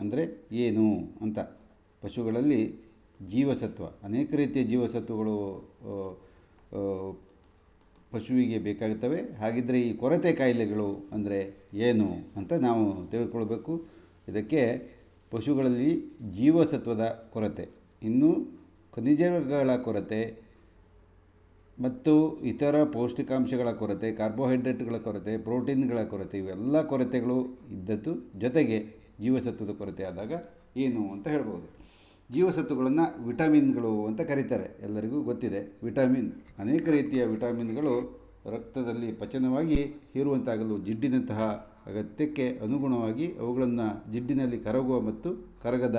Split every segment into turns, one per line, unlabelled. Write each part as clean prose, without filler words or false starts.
ಅಂದರೆ ಏನು ಅಂತ. ಪಶುಗಳಲ್ಲಿ ಜೀವಸತ್ವ, ಅನೇಕ ರೀತಿಯ ಜೀವಸತ್ವಗಳು ಪಶುವಿಗೆ ಬೇಕಾಗುತ್ತವೆ. ಹಾಗಿದ್ದರೆ ಈ ಕೊರತೆ ಕಾಯಿಲೆಗಳು ಅಂದರೆ ಏನು ಅಂತ ನಾವು ತಿಳ್ಕೊಳ್ಬೇಕು. ಇದಕ್ಕೆ ಪಶುಗಳಲ್ಲಿ ಜೀವಸತ್ವದ ಕೊರತೆ, ಇನ್ನು ಖನಿಜಗಳ ಕೊರತೆ ಮತ್ತು ಇತರ ಪೌಷ್ಟಿಕಾಂಶಗಳ ಕೊರತೆ, ಕಾರ್ಬೋಹೈಡ್ರೇಟ್ಗಳ ಕೊರತೆ, ಪ್ರೋಟೀನ್ಗಳ ಕೊರತೆ, ಇವೆಲ್ಲ ಕೊರತೆಗಳು ಇದ್ದದ್ದು ಜೊತೆಗೆ ಜೀವಸತ್ವದ ಕೊರತೆ ಆದಾಗ ಏನು ಅಂತ ಹೇಳ್ಬೋದು. ಜೀವಸತ್ವಗಳನ್ನು ವಿಟಮಿನ್ಗಳು ಅಂತ ಕರೀತಾರೆ. ಎಲ್ಲರಿಗೂ ಗೊತ್ತಿದೆ. ವಿಟಮಿನ್, ಅನೇಕ ರೀತಿಯ ವಿಟಮಿನ್ಗಳು ರಕ್ತದಲ್ಲಿ ಪಚನವಾಗಿ ಹೀರುವಂತಾಗಲು ಜಿಡ್ಡಿನಂತಹ ಅಗತ್ಯಕ್ಕೆ ಅನುಗುಣವಾಗಿ ಅವುಗಳನ್ನು ಜಿಡ್ಡಿನಲ್ಲಿ ಕರಗುವ ಮತ್ತು ಕರಗದ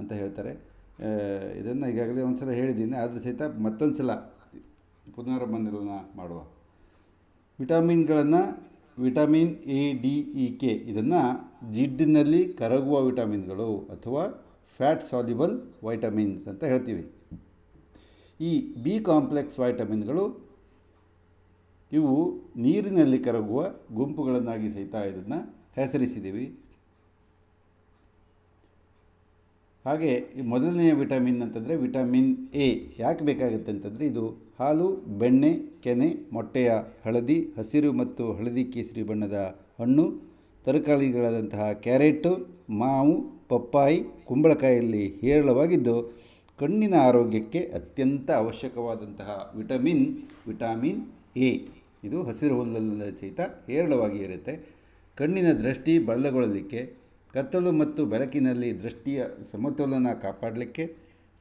ಅಂತ ಹೇಳ್ತಾರೆ. ಇದನ್ನು ಈಗಾಗಲೇ ಒಂದು ಸಲ ಹೇಳಿದ್ದೀನಿ, ಆದರೂ ಸಹಿತ ಮತ್ತೊಂದು ಸಲ ಪುನರಾವರ್ತನೆ ಮಾಡುವ. ವಿಟಮಿನ್ಗಳನ್ನು vitamin A, D, E, K ಇದನ್ನು ಜಿಡ್ಡಿನಲ್ಲಿ ಕರಗುವ ವಿಟಮಿನ್ಗಳು ಅಥವಾ ಫ್ಯಾಟ್ ಸಾಲ್ಯುಬಲ್ ವೈಟಮಿನ್ಸ್ ಅಂತ ಹೇಳ್ತೀವಿ. ಈ ಬಿ ಕಾಂಪ್ಲೆಕ್ಸ್ ವೈಟಮಿನ್ಗಳು ಇವು ನೀರಿನಲ್ಲಿ ಕರಗುವ ಗುಂಪುಗಳನ್ನಾಗಿ ಸಹಿತ ಇದನ್ನು ಹೆಸರಿಸಿದ್ದೀವಿ. ಹಾಗೆ ಈ ಮೊದಲನೆಯ ವಿಟಮಿನ್ ಅಂತಂದರೆ ವಿಟಮಿನ್ ಎ ಯಾಕೆ ಬೇಕಾಗುತ್ತೆ ಅಂತಂದರೆ ಇದು ಹಾಲು, ಬೆಣ್ಣೆ, ಕೆನೆ, ಮೊಟ್ಟೆಯ ಹಳದಿ, ಹಸಿರು ಮತ್ತು ಹಳದಿ ಕೇಸರಿ ಬಣ್ಣದ ಹಣ್ಣು, ತರಕಾರಿಗಳಾದಂತಹ ಕ್ಯಾರೆಟು, ಮಾವು, ಪಪ್ಪಾಯಿ, ಕುಂಬಳಕಾಯಲ್ಲಿ ಹೇರಳವಾಗಿದ್ದು ಕಣ್ಣಿನ ಆರೋಗ್ಯಕ್ಕೆ ಅತ್ಯಂತ ಅವಶ್ಯಕವಾದಂತಹ ವಿಟಮಿನ್ ಎ ಇದು ಹಸಿರು ಹುಲ್ಲಲ್ಲಿ ಸಹಿತ ಹೇರಳವಾಗಿ ಇರುತ್ತೆ. ಕಣ್ಣಿನ ದೃಷ್ಟಿ ಬಳ್ಳಗೊಳ್ಳಲಿಕ್ಕೆ, ಕತ್ತಲು ಮತ್ತು ಬೆಳಕಿನಲ್ಲಿ ದೃಷ್ಟಿಯ ಸಮತೋಲನ ಕಾಪಾಡಲಿಕ್ಕೆ,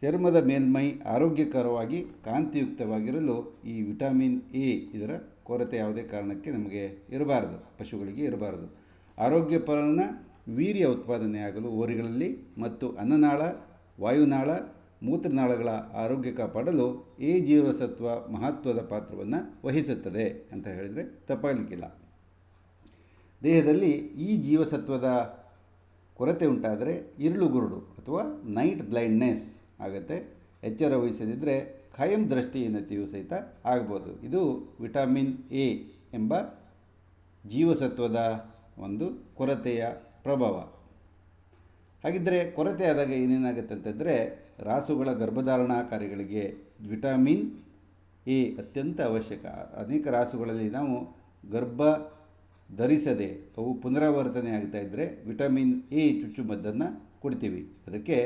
ಚರ್ಮದ ಮೇಲ್ಮೈ ಆರೋಗ್ಯಕರವಾಗಿ ಕಾಂತಿಯುಕ್ತವಾಗಿರಲು ಈ ವಿಟಮಿನ್ ಎ ಇದರ ಕೊರತೆ ಯಾವುದೇ ಕಾರಣಕ್ಕೆ ನಮಗೆ ಇರಬಾರದು, ಪಶುಗಳಿಗೆ ಇರಬಾರದು. ಆರೋಗ್ಯಪರನ ವೀರ್ಯ ಉತ್ಪಾದನೆಯಾಗಲು ಓರಿಗಳಲ್ಲಿ ಮತ್ತು ಅನ್ನನಾಳ, ವಾಯುನಾಳ, ಮೂತ್ರನಾಳಗಳ ಆರೋಗ್ಯ ಕಾಪಾಡಲು ಎ ಜೀವಸತ್ವ ಮಹತ್ವದ ಪಾತ್ರವನ್ನು ವಹಿಸುತ್ತದೆ ಅಂತ ಹೇಳಿದರೆ ತಪ್ಪಾಗಲಿಕ್ಕಿಲ್ಲ. ದೇಹದಲ್ಲಿ ಈ ಜೀವಸತ್ವದ ಕೊರತೆ ಉಂಟಾದರೆ ಇರುಳುಗುರುಡು ಅಥವಾ ನೈಟ್ ಬ್ಲೈಂಡ್ನೆಸ್ ಆಗುತ್ತೆ. ಎಚ್ಚರ ವಹಿಸದಿದ್ದರೆ ಖಾಯಂ ದೃಷ್ಟಿಹೀನತೆಯೂ ಸಹಿತ ಆಗ್ಬೋದು. ಇದು ವಿಟಮಿನ್ ಎ ಎಂಬ ಜೀವಸತ್ವದ ಒಂದು ಕೊರತೆಯ ಪ್ರಭಾವ. ಹಾಗಿದ್ದರೆ ಕೊರತೆ ಆದಾಗ ಏನೇನಾಗುತ್ತೆ ಅಂತಂದರೆ ರಾಸುಗಳ ಗರ್ಭಧಾರಣಾ ಕಾರ್ಯಗಳಿಗೆ ವಿಟಮಿನ್ ಎ ಅತ್ಯಂತ ಅವಶ್ಯಕ. ಅನೇಕ ರಾಸುಗಳಲ್ಲಿ ನಾವು ಗರ್ಭ ಧರಿಸದೆ ಅವು ಪುನರಾವರ್ತನೆ ಆಗ್ತಾ ಇದ್ದರೆ ವಿಟಮಿನ್ ಎ ಚುಚ್ಚುಮದ್ದನ್ನು ಕೊಡ್ತೀವಿ. ಅದಕ್ಕೆ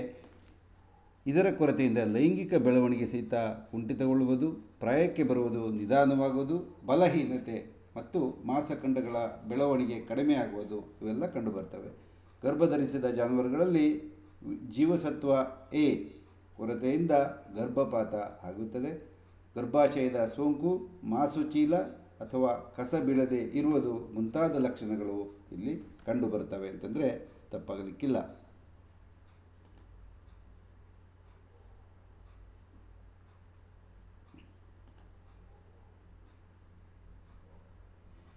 ಇದರ ಕೊರತೆಯಿಂದ ಲೈಂಗಿಕ ಬೆಳವಣಿಗೆ ಸಹಿತ ಕುಂಠಿತಗೊಳ್ಳುವುದು, ಪ್ರಾಯಕ್ಕೆ ಬರುವುದು ನಿಧಾನವಾಗುವುದು, ಬಲಹೀನತೆ ಮತ್ತು ಮಾಂಸಖಂಡಗಳ ಬೆಳವಣಿಗೆ ಕಡಿಮೆ ಆಗುವುದು ಇವೆಲ್ಲ ಕಂಡುಬರ್ತವೆ. ಗರ್ಭಧರಿಸಿದ ಜಾನುವಾರುಗಳಲ್ಲಿ ಜೀವಸತ್ವ ಎ ಕೊರತೆಯಿಂದ ಗರ್ಭಪಾತ ಆಗುತ್ತದೆ. ಗರ್ಭಾಶಯದ ಸೋಂಕು, ಮಾಸುಚೀಲ ಅಥವಾ ಕಸ ಬೀಳದೆ ಇರುವುದು ಮುಂತಾದ ಲಕ್ಷಣಗಳು ಇಲ್ಲಿ ಕಂಡುಬರ್ತವೆ ಅಂತಂದರೆ ತಪ್ಪಾಗಲಿಕ್ಕಿಲ್ಲ.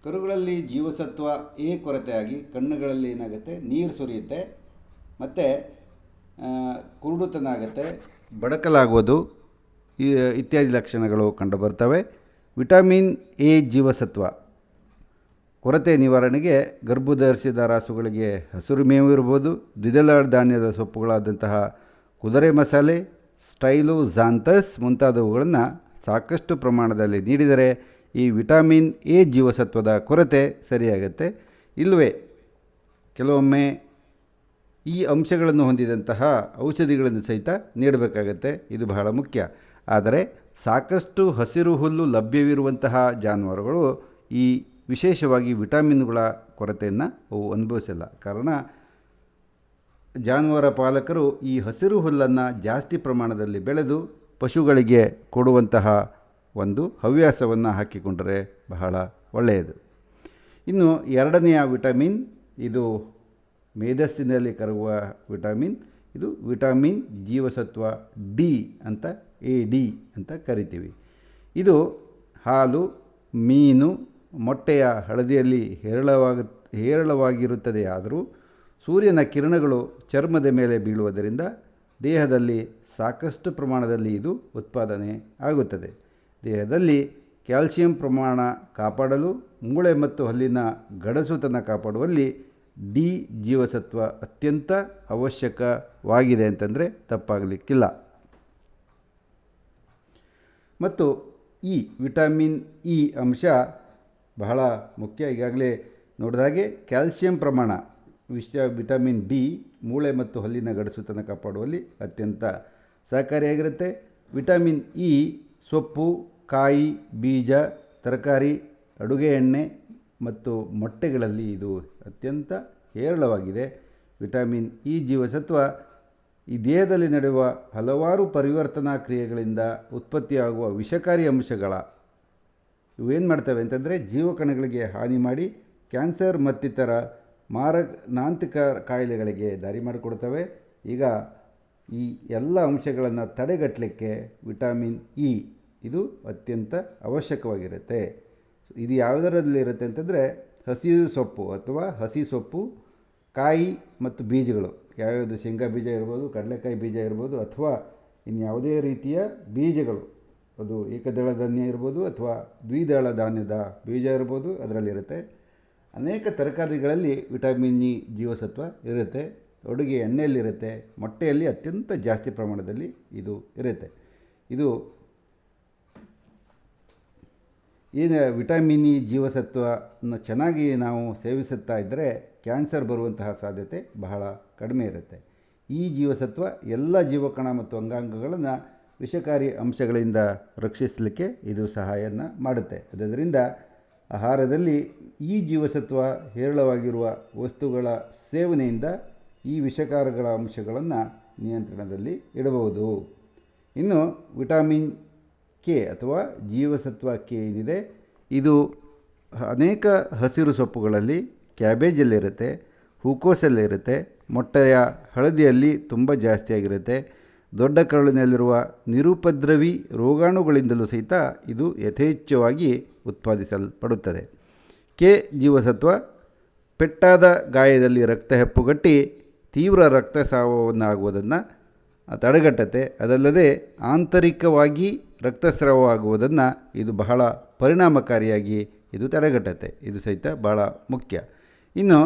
ಕರುಗಳಲ್ಲಿ ಜೀವಸತ್ವ ಎ ಕೊರತೆಯಾಗಿ ಕಣ್ಣುಗಳಲ್ಲಿ ಏನಾಗುತ್ತೆ, ನೀರು ಸುರಿಯುತ್ತೆ ಮತ್ತು ಕುರುಡುತನ ಆಗುತ್ತೆ, ಬಡಕಲಾಗುವುದು ಇತ್ಯಾದಿ ಲಕ್ಷಣಗಳು ಕಂಡುಬರ್ತವೆ. ವಿಟಮಿನ್ ಎ ಜೀವಸತ್ವ ಕೊರತೆ ನಿವಾರಣೆಗೆ ಗರ್ಭಧರಿಸಿದ ರಾಸುಗಳಿಗೆ ಹಸಿರು ಮೇವು ಇರ್ಬೋದು, ದ್ವಿದಳ ಧಾನ್ಯದ ಸೊಪ್ಪುಗಳಾದಂತಹ ಕುದುರೆ ಮಸಾಲೆ, ಸ್ಟೈಲೋಜಾಂತಸ್ ಮುಂತಾದವುಗಳನ್ನು ಸಾಕಷ್ಟು ಪ್ರಮಾಣದಲ್ಲಿ ನೀಡಿದರೆ ಈ ವಿಟಮಿನ್ ಎ ಜೀವಸತ್ವದ ಕೊರತೆ ಸರಿಯಾಗುತ್ತೆ. ಇಲ್ಲವೇ ಕೆಲವೊಮ್ಮೆ ಈ ಅಂಶಗಳನ್ನು ಹೊಂದಿದಂತಹ ಔಷಧಿಗಳನ್ನು ಸಹಿತ ನೀಡಬೇಕಾಗತ್ತೆ. ಇದು ಬಹಳ ಮುಖ್ಯ. ಆದರೆ ಸಾಕಷ್ಟು ಹಸಿರು ಹುಲ್ಲು ಲಭ್ಯವಿರುವಂತಹ ಜಾನುವಾರುಗಳು ಈ ವಿಶೇಷವಾಗಿ ವಿಟಮಿನ್ಗಳ ಕೊರತೆಯನ್ನು ಅವು ಅನುಭವಿಸಲ್ಲ. ಕಾರಣ ಜಾನುವಾರು ಪಾಲಕರು ಈ ಹಸಿರು ಹುಲ್ಲನ್ನು ಜಾಸ್ತಿ ಪ್ರಮಾಣದಲ್ಲಿ ಬೆಳೆದು ಪಶುಗಳಿಗೆ ಕೊಡುವಂತಹ ಒಂದು ಹವ್ಯಾಸವನ್ನು ಹಾಕಿಕೊಂಡರೆ ಬಹಳ ಒಳ್ಳೆಯದು. ಇನ್ನು ಎರಡನೆಯ ವಿಟಮಿನ್, ಇದು ಮೇಧಸ್ಸಿನಲ್ಲಿ ಕರಗುವ ವಿಟಮಿನ್. ಇದು ವಿಟಮಿನ್ ಜೀವಸತ್ವ ಡಿ ಅಂತ ಎ ಡಿ ಅಂತ ಕರಿತೀವಿ. ಇದು ಹಾಲು, ಮೀನು, ಮೊಟ್ಟೆಯ ಹಳದಿಯಲ್ಲಿ ಹೇರಳವಾಗಿರುತ್ತದೆ. ಆದರೂ ಸೂರ್ಯನ ಕಿರಣಗಳು ಚರ್ಮದ ಮೇಲೆ ಬೀಳುವುದರಿಂದ ದೇಹದಲ್ಲಿ ಸಾಕಷ್ಟು ಪ್ರಮಾಣದಲ್ಲಿ ಇದು ಉತ್ಪಾದನೆ ಆಗುತ್ತದೆ. ದೇಹದಲ್ಲಿ ಕ್ಯಾಲ್ಸಿಯಂ ಪ್ರಮಾಣ ಕಾಪಾಡಲು, ಮೂಳೆ ಮತ್ತು ಹಲ್ಲಿನ ಗಡಸುತನ ಕಾಪಾಡುವಲ್ಲಿ ಡಿ ಜೀವಸತ್ವ ಅತ್ಯಂತ ಅವಶ್ಯಕವಾಗಿದೆ ಅಂತಂದರೆ ತಪ್ಪಾಗಲಿಕ್ಕಿಲ್ಲ. ಮತ್ತು ವಿಟಮಿನ್ ಇ ಅಂಶ ಬಹಳ ಮುಖ್ಯ. ಈಗಾಗಲೇ ನೋಡಿದ ಹಾಗೆ ಕ್ಯಾಲ್ಸಿಯಂ ಪ್ರಮಾಣ ವಿಟಮಿನ್ ಡಿ ಮೂಳೆ ಮತ್ತು ಹಲ್ಲಿನ ಗಡಸುತನ ಕಾಪಾಡುವಲ್ಲಿ ಅತ್ಯಂತ ಸಹಕಾರಿಯಾಗಿರುತ್ತೆ. ವಿಟಮಿನ್ ಇ ಸೊಪ್ಪು, ಕಾಯಿ, ಬೀಜ, ತರಕಾರಿ, ಅಡುಗೆ ಎಣ್ಣೆ ಮತ್ತು ಮೊಟ್ಟೆಗಳಲ್ಲಿ ಇದು ಅತ್ಯಂತ ಹೇರಳವಾಗಿದೆ. ವಿಟಮಿನ್ ಇ ಜೀವಸತ್ವ ಈ ದೇಹದಲ್ಲಿ ನಡೆಯುವ ಹಲವಾರು ಪರಿವರ್ತನಾ ಕ್ರಿಯೆಗಳಿಂದ ಉತ್ಪತ್ತಿಯಾಗುವ ವಿಷಕಾರಿ ಅಂಶಗಳ ಇವೇನು ಮಾಡ್ತವೆ ಅಂತಂದರೆ ಜೀವಕಣಗಳಿಗೆ ಹಾನಿ ಮಾಡಿ ಕ್ಯಾನ್ಸರ್ ಮತ್ತಿತರ ಮಾರಣಾಂತಿಕ ಕಾಯಿಲೆಗಳಿಗೆ ದಾರಿ ಮಾಡಿಕೊಡ್ತವೆ. ಈಗ ಈ ಎಲ್ಲ ಅಂಶಗಳನ್ನು ತಡೆಗಟ್ಟಲಿಕ್ಕೆ ವಿಟಮಿನ್ ಇ ಇದು ಅತ್ಯಂತ ಅವಶ್ಯಕವಾಗಿರುತ್ತೆ. ಇದು ಯಾವುದರಲ್ಲಿರುತ್ತೆ ಅಂತಂದರೆ ಹಸಿರು ಸೊಪ್ಪು ಅಥವಾ ಹಸಿ ಸೊಪ್ಪು, ಕಾಯಿ ಮತ್ತು ಬೀಜಗಳು, ಯಾವ್ಯಾವುದು ಶೇಂಗಾ ಬೀಜ ಇರ್ಬೋದು, ಕಡಲೆಕಾಯಿ ಬೀಜ ಇರ್ಬೋದು, ಅಥವಾ ಇನ್ಯಾವುದೇ ರೀತಿಯ ಬೀಜಗಳು, ಅದು ಏಕದಳ ಧಾನ್ಯ ಇರ್ಬೋದು ಅಥವಾ ದ್ವಿದಳ ಧಾನ್ಯದ ಬೀಜ ಇರ್ಬೋದು, ಅದರಲ್ಲಿರುತ್ತೆ. ಅನೇಕ ತರಕಾರಿಗಳಲ್ಲಿ ವಿಟಮಿನ್ ಇ ಜೀವಸತ್ವ ಇರುತ್ತೆ. ಅಡುಗೆ ಎಣ್ಣೆಯಲ್ಲಿರುತ್ತೆ, ಮೊಟ್ಟೆಯಲ್ಲಿ ಅತ್ಯಂತ ಜಾಸ್ತಿ ಪ್ರಮಾಣದಲ್ಲಿ ಇದು ಇರುತ್ತೆ. ಇದು ಏನು ವಿಟಮಿನ್ ಇ ಜೀವಸತ್ವನ ಚೆನ್ನಾಗಿ ನಾವು ಸೇವಿಸುತ್ತಾ ಇದ್ದರೆ ಕ್ಯಾನ್ಸರ್ ಬರುವಂತಹ ಸಾಧ್ಯತೆ ಬಹಳ ಕಡಿಮೆ ಇರುತ್ತೆ. ಈ ಜೀವಸತ್ವ ಎಲ್ಲ ಜೀವಕಣ ಮತ್ತು ಅಂಗಾಂಗಗಳನ್ನು ವಿಷಕಾರಿ ಅಂಶಗಳಿಂದ ರಕ್ಷಿಸಲಿಕ್ಕೆ ಇದು ಸಹಾಯವನ್ನು ಮಾಡುತ್ತೆ. ಆದ್ದರಿಂದ ಆಹಾರದಲ್ಲಿ ಈ ಜೀವಸತ್ವ ಹೇರಳವಾಗಿರುವ ವಸ್ತುಗಳ ಸೇವನೆಯಿಂದ ಈ ವಿಷಕಾರಗಳ ಅಂಶಗಳನ್ನು ನಿಯಂತ್ರಣದಲ್ಲಿ ಇಡಬಹುದು. ಇನ್ನು ವಿಟಮಿನ್ ಕೆ ಅಥವಾ ಜೀವಸತ್ವ ಕೆ ಏನಿದೆ, ಇದು ಅನೇಕ ಹಸಿರು ಸೊಪ್ಪುಗಳಲ್ಲಿ, ಕ್ಯಾಬೇಜಲ್ಲಿರುತ್ತೆ, ಹೂಕೋಸಲ್ಲಿರುತ್ತೆ, ಮೊಟ್ಟೆಯ ಹಳದಿಯಲ್ಲಿ ತುಂಬ ಜಾಸ್ತಿಯಾಗಿರುತ್ತೆ. ದೊಡ್ಡ ಕರುಳಿನಲ್ಲಿರುವ ನಿರುಪದ್ರವಿ ರೋಗಾಣುಗಳಿಂದಲೂ ಸಹಿತ ಇದು ಯಥೇಚ್ಛವಾಗಿ ಉತ್ಪಾದಿಸಲ್ಪಡುತ್ತದೆ. ಕೆ ಜೀವಸತ್ವ ಪೆಟ್ಟಾದ ಗಾಯದಲ್ಲಿ ರಕ್ತ ಹೆಪ್ಪುಗಟ್ಟಿ ತೀವ್ರ ರಕ್ತಸ್ರಾವವನ್ನಾಗುವುದನ್ನು ತಡೆಗಟ್ಟುತ್ತೆ. ಅದಲ್ಲದೆ ಆಂತರಿಕವಾಗಿ ರಕ್ತಸ್ರಾವವಾಗುವುದನ್ನು ಇದು ಬಹಳ ಪರಿಣಾಮಕಾರಿಯಾಗಿ ಇದು ತಡೆಗಟ್ಟುತ್ತೆ. ಇದು ಸಹಿತ ಬಹಳ ಮುಖ್ಯ. ಇನ್ನು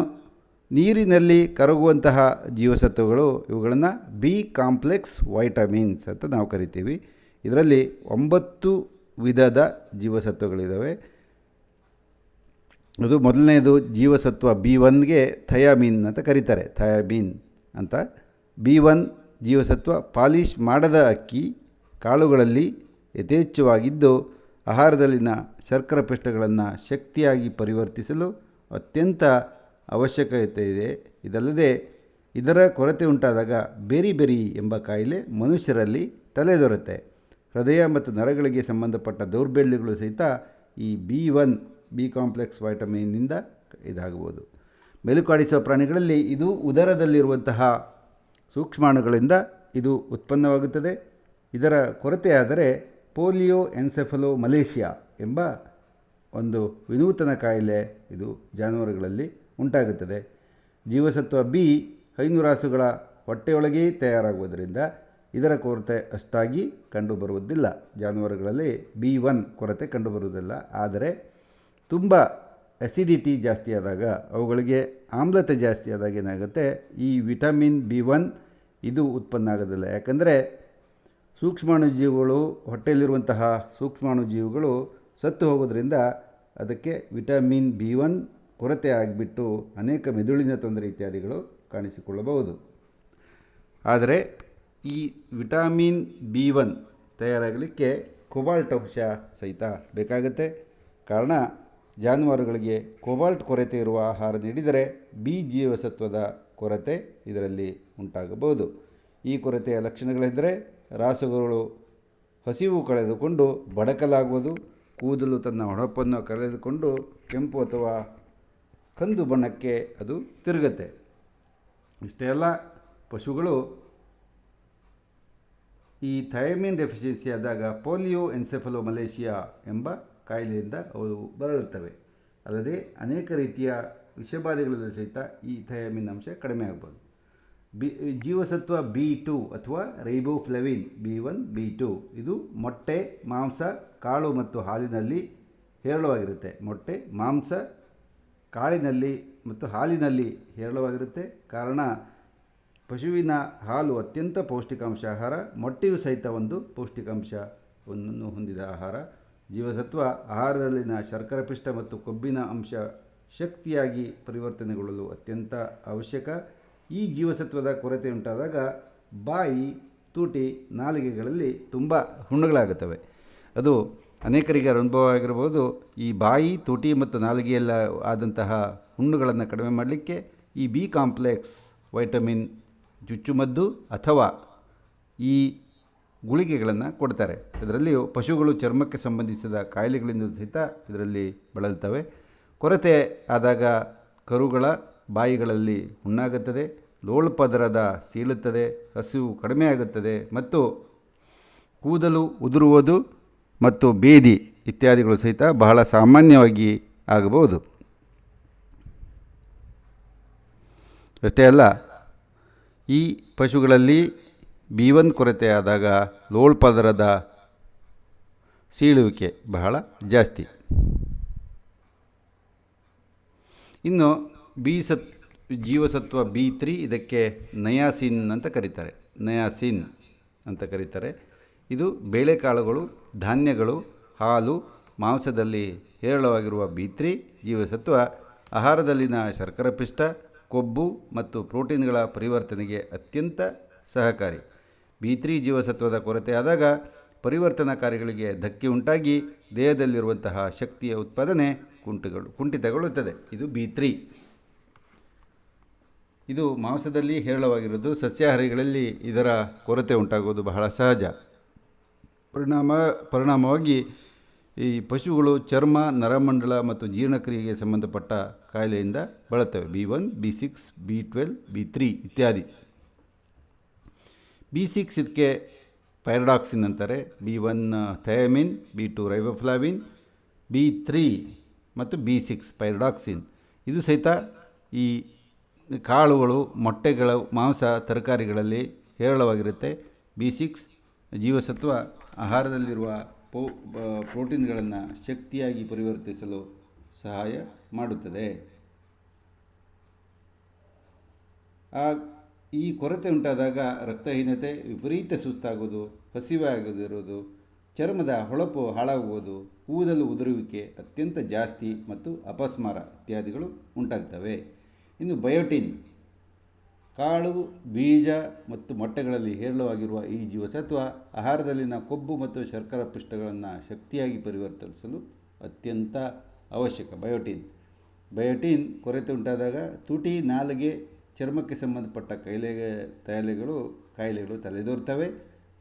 ನೀರಿನಲ್ಲಿ ಕರಗುವಂತಹ ಜೀವಸತ್ವಗಳು, ಇವುಗಳನ್ನು ಬಿ ಕಾಂಪ್ಲೆಕ್ಸ್ ವೈಟಮಿನ್ಸ್ ಅಂತ ನಾವು ಕರಿತೀವಿ. ಇದರಲ್ಲಿ 9 ವಿಧದ ಜೀವಸತ್ವಗಳಿದ್ದಾವೆ. ಅದು ಮೊದಲನೇದು ಜೀವಸತ್ವ B1ಗೆ ಥಯಾಮಿನ್ ಅಂತ ಕರೀತಾರೆ, ಥಯಾಮಿನ್ ಅಂತ. B1 ಜೀವಸತ್ವ ಪಾಲಿಷ್ ಮಾಡದ ಅಕ್ಕಿ ಕಾಳುಗಳಲ್ಲಿ ಯಥೇಚ್ಛವಾಗಿದ್ದು ಆಹಾರದಲ್ಲಿನ ಶರ್ಕರ ಪಿಷ್ಟಗಳನ್ನು ಶಕ್ತಿಯಾಗಿ ಪರಿವರ್ತಿಸಲು ಅತ್ಯಂತ ಅವಶ್ಯಕತೆ ಇದೆ. ಇದಲ್ಲದೆ ಇದರ ಕೊರತೆ ಉಂಟಾದಾಗ ಬೆರಿ ಎಂಬ ಕಾಯಿಲೆ ಮನುಷ್ಯರಲ್ಲಿ ತಲೆದೋರುತ್ತೆ. ಹೃದಯ ಮತ್ತು ನರಗಳಿಗೆ ಸಂಬಂಧಪಟ್ಟ ದೌರ್ಬಲ್ಯಗಳು ಸಹಿತ ಈ B1 ಬಿ ಕಾಂಪ್ಲೆಕ್ಸ್ ವೈಟಮಿನ್ನಿಂದ ಇದಾಗಬಹುದು. ಮೆಲುಕಾಡಿಸುವ ಪ್ರಾಣಿಗಳಲ್ಲಿ ಇದು ಉದರದಲ್ಲಿರುವಂತಹ ಸೂಕ್ಷ್ಮಾಣುಗಳಿಂದ ಇದು ಉತ್ಪನ್ನವಾಗುತ್ತದೆ. ಇದರ ಕೊರತೆಯಾದರೆ ಪೋಲಿಯೋ ಎನ್ಸೆಫಲೋಮಲೇಷಿಯಾ ಎಂಬ ಒಂದು ವಿನೂತನ ಕಾಯಿಲೆ ಇದು ಜಾನುವಾರುಗಳಲ್ಲಿ ಉಂಟಾಗುತ್ತದೆ. ಜೀವಸತ್ವ ಬಿ ಹೈನುರಾಸುಗಳ ಹೊಟ್ಟೆಯೊಳಗೇ ತಯಾರಾಗುವುದರಿಂದ ಇದರ ಕೊರತೆ ಅಷ್ಟಾಗಿ ಕಂಡುಬರುವುದಿಲ್ಲ. ಜಾನುವಾರುಗಳಲ್ಲಿ B1 ಕೊರತೆ ಕಂಡುಬರುವುದಿಲ್ಲ. ಆದರೆ ತುಂಬ ಅಸಿಡಿಟಿ ಜಾಸ್ತಿ ಆದಾಗ, ಅವುಗಳಿಗೆ ಆಮ್ಲತೆ ಜಾಸ್ತಿ ಆದಾಗ ಏನಾಗುತ್ತೆ, ಈ ವಿಟಮಿನ್ B1 ಇದು ಉತ್ಪನ್ನ ಆಗೋದಿಲ್ಲ. ಯಾಕಂದರೆ ಸೂಕ್ಷ್ಮಾಣುಜೀವಿಗಳು, ಹೊಟ್ಟೆಯಲ್ಲಿರುವಂತಹ ಸೂಕ್ಷ್ಮಾಣುಜೀವಿಗಳು ಸತ್ತು ಹೋಗೋದ್ರಿಂದ ಅದಕ್ಕೆ ವಿಟಮಿನ್ B1 ಕೊರತೆ ಆಗಿಬಿಟ್ಟು ಅನೇಕ ಮೆದುಳಿನ ತೊಂದರೆ ಇತ್ಯಾದಿಗಳು ಕಾಣಿಸಿಕೊಳ್ಳಬಹುದು. ಆದರೆ ಈ ವಿಟಮಿನ್ B1 ತಯಾರಾಗಲಿಕ್ಕೆ ಕೋಬಾಲ್ಟ್ ಅಂಶ ಸಹಿತ ಬೇಕಾಗುತ್ತೆ. ಕಾರಣ ಜಾನುವಾರುಗಳಿಗೆ ಕೋಬಾಲ್ಟ್ ಕೊರತೆ ಇರುವ ಆಹಾರ ನೀಡಿದರೆ ಬಿ ಜೀವಸತ್ವದ ಕೊರತೆ ಇದರಲ್ಲಿ ಉಂಟಾಗಬಹುದು. ಈ ಕೊರತೆಯ ಲಕ್ಷಣಗಳೆಂದರೆ ರಾಸುಗಳು ಹಸಿವು ಕಳೆದುಕೊಂಡು ಬಡಕಲಾಗುವುದು, ಕೂದಲು ತನ್ನ ಹೊಳಪನ್ನು ಕಳೆದುಕೊಂಡು ಕೆಂಪು ಅಥವಾ ಕಂದು ಬಣ್ಣಕ್ಕೆ ಅದು ತಿರುಗುತ್ತೆ. ಇಷ್ಟೇ ಅಲ್ಲ, ಪಶುಗಳು ಈ ಥಯಾಮಿನ್ ಡೆಫಿಷಿಯನ್ಸಿ ಆದಾಗ ಪೋಲಿಯೋ ಎನ್ಸೆಫಲೋಮಲೇಷಿಯಾ ಎಂಬ ಕಾಯಿಲೆಯಿಂದ ಅವು ಬರಳುತ್ತವೆ. ಅಲ್ಲದೆ ಅನೇಕ ರೀತಿಯ ವಿಷಬಾಧೆಗಳಲ್ಲಿ ಸಹಿತ ಈ ಥಯಾಮಿನ್ ಅಂಶ ಕಡಿಮೆ ಆಗ್ಬೋದು. ಜೀವಸತ್ವ B2 ಅಥವಾ ರೈಬೋಫ್ಲಾವಿನ್ B1 B2 ಇದು ಮೊಟ್ಟೆ, ಮಾಂಸ, ಕಾಳು ಮತ್ತು ಹಾಲಿನಲ್ಲಿ ಹೇರಳವಾಗಿರುತ್ತೆ. ಮೊಟ್ಟೆ, ಮಾಂಸ, ಕಾಳಿನಲ್ಲಿ ಮತ್ತು ಹಾಲಿನಲ್ಲಿ ಹೇರಳವಾಗಿರುತ್ತೆ. ಕಾರಣ ಪಶುವಿನ ಹಾಲು ಅತ್ಯಂತ ಪೌಷ್ಟಿಕಾಂಶ ಆಹಾರ, ಮೊಟ್ಟೆಯು ಸಹಿತ ಒಂದು ಪೌಷ್ಟಿಕಾಂಶವನ್ನು ಹೊಂದಿದ ಆಹಾರ. ಜೀವಸತ್ವ ಆಹಾರದಲ್ಲಿನ ಶರ್ಕರೆ ಪಿಷ್ಟ ಮತ್ತು ಕೊಬ್ಬಿನ ಅಂಶ ಶಕ್ತಿಯಾಗಿ ಪರಿವರ್ತನೆಗೊಳ್ಳಲು ಅತ್ಯಂತ ಅವಶ್ಯಕ. ಈ ಜೀವಸತ್ವದ ಕೊರತೆ ಉಂಟಾದಾಗ ಬಾಯಿ, ತೂಟಿ, ನಾಲಿಗೆಗಳಲ್ಲಿ ತುಂಬ ಹುಣ್ಣುಗಳಾಗುತ್ತವೆ. ಅದು ಅನೇಕರಿಗೆ ಅನುಭವ ಆಗಿರ್ಬೋದು. ಈ ಬಾಯಿ, ತೂಟಿ ಮತ್ತು ನಾಲಿಗೆಯಲ್ಲ ಆದಂತಹ ಹುಣ್ಣುಗಳನ್ನು ಕಡಿಮೆ ಮಾಡಲಿಕ್ಕೆ ಈ ಬಿ ಕಾಂಪ್ಲೆಕ್ಸ್ ವೈಟಮಿನ್ ಚುಚ್ಚುಮದ್ದು ಅಥವಾ ಈ ಗುಳಿಗೆಗಳನ್ನು ಕೊಡ್ತಾರೆ. ಇದರಲ್ಲಿಯೂ ಪಶುಗಳು ಚರ್ಮಕ್ಕೆ ಸಂಬಂಧಿಸಿದ ಕಾಯಿಲೆಗಳಿಂದ ಸಹಿತ ಇದರಲ್ಲಿ ಬಳಲ್ತವೆ. ಕೊರತೆ ಆದಾಗ ಕರುಗಳ ಬಾಯಿಗಳಲ್ಲಿ ಹುಣ್ಣಾಗುತ್ತದೆ, ಲೋಳ್ಪದರದ ಸೀಳುತ್ತದೆ, ಹಸಿವು ಕಡಿಮೆ ಆಗುತ್ತದೆ ಮತ್ತು ಕೂದಲು ಉದುರುವುದು ಮತ್ತು ಬೇದಿ ಇತ್ಯಾದಿಗಳು ಸಹಿತ ಬಹಳ ಸಾಮಾನ್ಯವಾಗಿ ಆಗಬಹುದು. ಅಷ್ಟೇ ಅಲ್ಲ, ಈ ಪಶುಗಳಲ್ಲಿ B1 ಕೊರತೆ ಆದಾಗ ಲೋಳ್ಪದರದ ಸೀಳುವಿಕೆ ಬಹಳ ಜಾಸ್ತಿ. ಇನ್ನು ಜೀವಸತ್ವ B3, ಇದಕ್ಕೆ ನಯಾಸಿನ್ ಅಂತ ಕರೀತಾರೆ. ಇದು ಬೇಳೆಕಾಳುಗಳು, ಧಾನ್ಯಗಳು, ಹಾಲು, ಮಾಂಸದಲ್ಲಿ ಹೇರಳವಾಗಿರುವ B3 ಜೀವಸತ್ವ ಆಹಾರದಲ್ಲಿನ ಶರ್ಕರೆ ಪಿಷ್ಟ, ಕೊಬ್ಬು ಮತ್ತು ಪ್ರೋಟೀನ್ಗಳ ಪರಿವರ್ತನೆಗೆ ಅತ್ಯಂತ ಸಹಕಾರಿ. B3 ಜೀವಸತ್ವದ ಕೊರತೆಯಾದಾಗ ಪರಿವರ್ತನಾ ಕಾರ್ಯಗಳಿಗೆ ಧಕ್ಕೆ ಉಂಟಾಗಿ ದೇಹದಲ್ಲಿರುವಂತಹ ಶಕ್ತಿಯ ಉತ್ಪಾದನೆ ಕುಂಠಿತಗೊಳ್ಳುತ್ತದೆ. ಇದು B3. ಇದು ಮಾಂಸದಲ್ಲಿ ಹೇರಳವಾಗಿರೋದು. ಸಸ್ಯಾಹಾರಿಗಳಲ್ಲಿ ಇದರ ಕೊರತೆ ಉಂಟಾಗುವುದು ಬಹಳ ಸಹಜ. ಪರಿಣಾಮವಾಗಿ ಈ ಪಶುಗಳು ಚರ್ಮ, ನರಮಂಡಲ ಮತ್ತು ಜೀರ್ಣಕ್ರಿಯೆಗೆ ಸಂಬಂಧಪಟ್ಟ ಕಾಯಿಲೆಯಿಂದ ಬಳಲ್ತವೆ. B1, B6, B12, B3 ಇತ್ಯಾದಿ. B6 ಇದಕ್ಕೆ ಪೈರಡಾಕ್ಸಿನ್ ಅಂತಾರೆ. B1 ಥಯಾಮಿನ್, B2 ರೈಬೋಫ್ಲಾವಿನ್, B3 ಮತ್ತು B6 ಪೈರಡಾಕ್ಸಿನ್. ಇದು ಸಹಿತ ಈ ಕಾಳುಗಳು, ಮೊಟ್ಟೆಗಳು, ಮಾಂಸ, ತರಕಾರಿಗಳಲ್ಲಿ ಹೇರಳವಾಗಿರುತ್ತೆ. B6 ಜೀವಸತ್ವ ಆಹಾರದಲ್ಲಿರುವ ಪ್ರೋಟೀನ್ಗಳನ್ನು ಶಕ್ತಿಯಾಗಿ ಪರಿವರ್ತಿಸಲು ಸಹಾಯ ಮಾಡುತ್ತದೆ. ಈ ಕೊರತೆ ಉಂಟಾದಾಗ ರಕ್ತಹೀನತೆ, ವಿಪರೀತ ಸುಸ್ತಾಗೋದು, ಹಸಿವೆ ಆಗದಿರೋದು, ಚರ್ಮದ ಹೊಳಪು ಹಾಳಾಗುವುದು, ಕೂದಲು ಉದುರುವಿಕೆ ಅತ್ಯಂತ ಜಾಸ್ತಿ ಮತ್ತು ಅಪಸ್ಮಾರ ಇತ್ಯಾದಿಗಳು ಉಂಟಾಗ್ತವೆ. ಇನ್ನು ಬಯೋಟಿನ್, ಕಾಳು, ಬೀಜ ಮತ್ತು ಮೊಟ್ಟೆಗಳಲ್ಲಿ ಹೇರಳವಾಗಿರುವ ಈ ಜೀವಸತ್ವ ಆಹಾರದಲ್ಲಿನ ಕೊಬ್ಬು ಮತ್ತು ಶರ್ಕರ ಪಿಷ್ಟಗಳನ್ನು ಶಕ್ತಿಯಾಗಿ ಪರಿವರ್ತಿಸಲು ಅತ್ಯಂತ ಅವಶ್ಯಕ. ಬಯೋಟಿನ್ ಕೊರತೆ ಉಂಟಾದಾಗ ತುಟಿ, ನಾಲಿಗೆ, ಚರ್ಮಕ್ಕೆ ಸಂಬಂಧಪಟ್ಟ ಕಾಯಿಲೆಗಳು ತಲೆದೋರ್ತವೆ.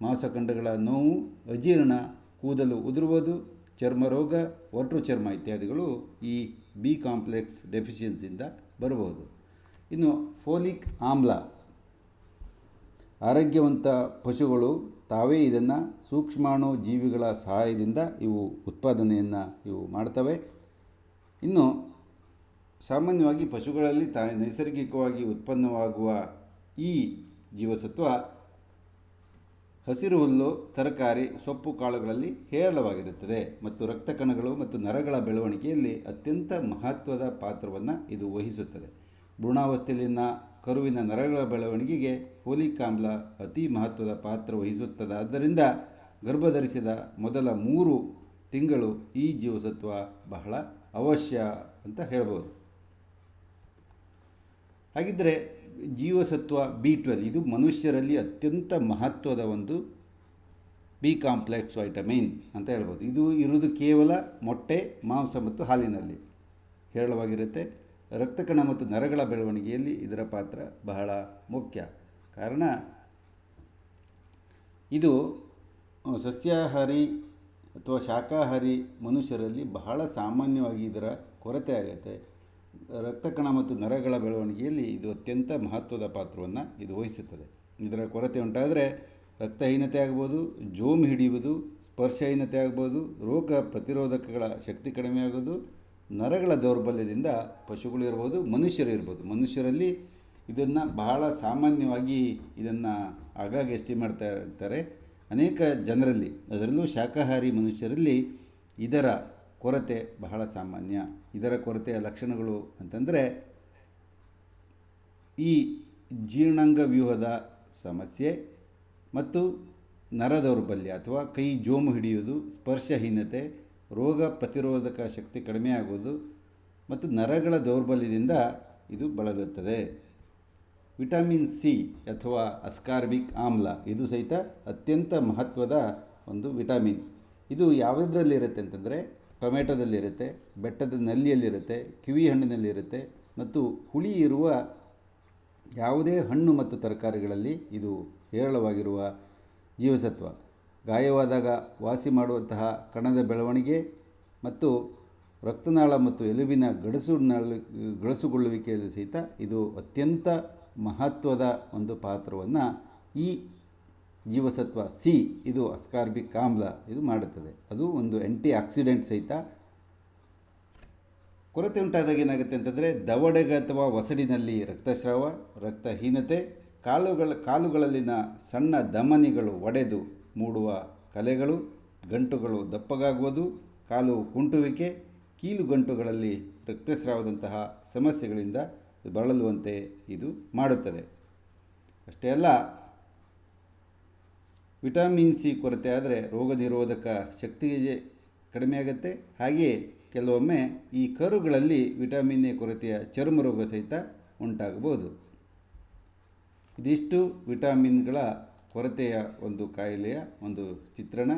ಮಾಂಸಖಂಡಗಳ ನೋವು, ಅಜೀರ್ಣ, ಕೂದಲು ಉದುರುವುದು, ಚರ್ಮ ರೋಗ, ಒರಟು ಚರ್ಮ ಇತ್ಯಾದಿಗಳು ಈ ಬಿ ಕಾಂಪ್ಲೆಕ್ಸ್ ಡೆಫಿಷಿಯನ್ಸಿಯಿಂದ ಬರಬಹುದು. ಇನ್ನು ಫೋಲಿಕ್ ಆಮ್ಲ, ಆರೋಗ್ಯವಂತ ಪಶುಗಳು ತಾವೇ ಇದನ್ನು ಸೂಕ್ಷ್ಮಾಣು ಜೀವಿಗಳ ಸಹಾಯದಿಂದ ಉತ್ಪಾದನೆಯನ್ನು ಮಾಡ್ತವೆ. ಇನ್ನು ಸಾಮಾನ್ಯವಾಗಿ ಪಶುಗಳಲ್ಲಿ ನೈಸರ್ಗಿಕವಾಗಿ ಉತ್ಪನ್ನವಾಗುವ ಈ ಜೀವಸತ್ವ ಹಸಿರು ಹುಲ್ಲು, ತರಕಾರಿ, ಸೊಪ್ಪು, ಕಾಳುಗಳಲ್ಲಿ ಹೇರಳವಾಗಿರುತ್ತದೆ ಮತ್ತು ರಕ್ತ ಕಣಗಳು ಮತ್ತು ನರಗಳ ಬೆಳವಣಿಗೆಯಲ್ಲಿ ಅತ್ಯಂತ ಮಹತ್ವದ ಪಾತ್ರವನ್ನು ಇದು ವಹಿಸುತ್ತದೆ. ಭ್ರೂಣಾವಸ್ಥೆಯಲ್ಲಿನ ಕರುವಿನ ನರಗಳ ಬೆಳವಣಿಗೆಗೆ ಫೋಲಿಕ್ ಆಮ್ಲ ಅತಿ ಮಹತ್ವದ ಪಾತ್ರ ವಹಿಸುತ್ತದಾದ್ದರಿಂದ ಗರ್ಭಧರಿಸಿದ ಮೊದಲ 3 ತಿಂಗಳು ಈ ಜೀವಸತ್ವ ಬಹಳ ಅವಶ್ಯ ಅಂತ ಹೇಳ್ಬೋದು. ಹಾಗಿದ್ದರೆ ಜೀವಸತ್ವ B12 ಇದು ಮನುಷ್ಯರಲ್ಲಿ ಅತ್ಯಂತ ಮಹತ್ವದ ಒಂದು ಬಿ ಕಾಂಪ್ಲೆಕ್ಸ್ ವೈಟಮಿನ್ ಅಂತ ಹೇಳ್ಬೋದು. ಇದು ಇರುವುದು ಕೇವಲ ಮೊಟ್ಟೆ, ಮಾಂಸ ಮತ್ತು ಹಾಲಿನಲ್ಲಿ ಹೇರಳವಾಗಿರುತ್ತೆ. ರಕ್ತಕಣ ಮತ್ತು ನರಗಳ ಬೆಳವಣಿಗೆಯಲ್ಲಿ ಇದರ ಪಾತ್ರ ಬಹಳ ಮುಖ್ಯ. ಕಾರಣ ಇದು ಸಸ್ಯಾಹಾರಿ ಅಥವಾ ಶಾಕಾಹಾರಿ ಮನುಷ್ಯರಲ್ಲಿ ಬಹಳ ಸಾಮಾನ್ಯವಾಗಿ ಇದರ ಕೊರತೆ ಆಗುತ್ತೆ. ರಕ್ತಕಣ ಮತ್ತು ನರಗಳ ಬೆಳವಣಿಗೆಯಲ್ಲಿ ಇದು ಅತ್ಯಂತ ಮಹತ್ವದ ಪಾತ್ರವನ್ನು ಇದು ವಹಿಸುತ್ತದೆ. ಇದರ ಕೊರತೆ ಉಂಟಾದರೆ ರಕ್ತಹೀನತೆ ಆಗ್ಬೋದು, ಜೋಮ್ ಹಿಡಿಯುವುದು, ಸ್ಪರ್ಶಹೀನತೆ ಆಗ್ಬೋದು, ರೋಗ ಪ್ರತಿರೋಧಕಗಳ ಶಕ್ತಿ ಕಡಿಮೆ ಆಗೋದು, ನರಗಳ ದೌರ್ಬಲ್ಯದಿಂದ ಪಶುಗಳು ಇರ್ಬೋದು, ಮನುಷ್ಯರು ಇರ್ಬೋದು. ಮನುಷ್ಯರಲ್ಲಿ ಇದನ್ನು ಬಹಳ ಸಾಮಾನ್ಯವಾಗಿ ಇದನ್ನು ಆಗಾಗ ಎಸ್ಟಿಮೇಟ್ ಮಾಡ್ತಾ ಇರ್ತಾರೆ. ಅನೇಕ ಜನರಲ್ಲಿ, ಅದರಲ್ಲೂ ಶಾಕಾಹಾರಿ ಮನುಷ್ಯರಲ್ಲಿ ಇದರ ಕೊರತೆ ಬಹಳ ಸಾಮಾನ್ಯ. ಇದರ ಕೊರತೆಯ ಲಕ್ಷಣಗಳು ಅಂತಂದರೆ ಈ ಜೀರ್ಣಾಂಗ ವ್ಯೂಹದ ಸಮಸ್ಯೆ ಮತ್ತು ನರ ದೌರ್ಬಲ್ಯ ಅಥವಾ ಕೈ ಜೋಮು ಹಿಡಿಯುವುದು, ಸ್ಪರ್ಶಹೀನತೆ, ರೋಗ ಪ್ರತಿರೋಧಕ ಶಕ್ತಿ ಕಡಿಮೆ ಆಗುವುದು ಮತ್ತು ನರಗಳ ದೌರ್ಬಲ್ಯದಿಂದ ಇದು ಬಳಲುತ್ತದೆ. ವಿಟಮಿನ್ ಸಿ ಅಥವಾ ಅಸ್ಕಾರ್ಬಿಕ್ ಆಮ್ಲ ಇದು ಸಹಿತ ಅತ್ಯಂತ ಮಹತ್ವದ ಒಂದು ವಿಟಮಿನ್. ಇದು ಯಾವುದರಲ್ಲಿರುತ್ತೆ ಅಂತಂದರೆ ಟೊಮೆಟೊದಲ್ಲಿರುತ್ತೆ, ಬೆಟ್ಟದ ನಲ್ಲಿಯಲ್ಲಿರುತ್ತೆ, ಕಿವಿ ಹಣ್ಣಿನಲ್ಲಿರುತ್ತೆ ಮತ್ತು ಹುಳಿ ಇರುವ ಯಾವುದೇ ಹಣ್ಣು ಮತ್ತು ತರಕಾರಿಗಳಲ್ಲಿ ಇದು ಹೇರಳವಾಗಿರುವ ಜೀವಸತ್ವ. ಗಾಯವಾದಾಗ ವಾಸಿ ಮಾಡುವಂತಹ ಕಣದ ಬೆಳವಣಿಗೆ ಮತ್ತು ರಕ್ತನಾಳ ಮತ್ತು ಎಲುಬಿನ ಗಡಸುಗೊಳ್ಳುವಿಕೆಯಲ್ಲಿ ಸಹಿತ ಇದು ಅತ್ಯಂತ ಮಹತ್ವದ ಒಂದು ಪಾತ್ರವನ್ನು ಈ ಜೀವಸತ್ವ ಸಿ ಇದು ಅಸ್ಕಾರ್ಬಿಕ್ ಆಮ್ಲ ಇದು ಮಾಡುತ್ತದೆ. ಅದು ಒಂದು ಆ್ಯಂಟಿ ಆಕ್ಸಿಡೆಂಟ್ ಸಹಿತ. ಕೊರತೆ ಉಂಟಾದಾಗ ಏನಾಗುತ್ತೆ ಅಂತಂದರೆ ದವಡೆಗೆ ಅಥವಾ ಒಸಡಿನಲ್ಲಿ ರಕ್ತಸ್ರಾವ, ರಕ್ತಹೀನತೆ, ಕಾಲುಗಳಲ್ಲಿನ ಸಣ್ಣ ಧಮನಿಗಳು ಒಡೆದು ಮೂಡುವ ಕಲೆಗಳು, ಗಂಟುಗಳು ದಪ್ಪಗಾಗುವುದು, ಕಾಲು ಕುಂಟುವಿಕೆ, ಕೀಲುಗಂಟುಗಳಲ್ಲಿ ರಕ್ತಸ್ರಾವದಂತಹ ಸಮಸ್ಯೆಗಳಿಂದ ಬಳಲುವಂತೆ ಇದು ಮಾಡುತ್ತದೆ. ಅಷ್ಟೇ ಅಲ್ಲ, ವಿಟಮಿನ್ ಸಿ ಕೊರತೆ ಆದರೆ ರೋಗ ನಿರೋಧಕ ಶಕ್ತಿ ಕಡಿಮೆ ಆಗುತ್ತೆ. ಹಾಗೆಯೇ ಕೆಲವೊಮ್ಮೆ ಈ ಕರುಗಳಲ್ಲಿ ವಿಟಮಿನ್ ಎ ಕೊರತೆಯ ಚರ್ಮ ರೋಗ ಸಹಿತ ಉಂಟಾಗಬಹುದು. ಇದಿಷ್ಟು ವಿಟಮಿನ್ಗಳ ಕೊರತೆಯ ಒಂದು ಕಾಯಿಲೆಯ ಒಂದು ಚಿತ್ರಣ.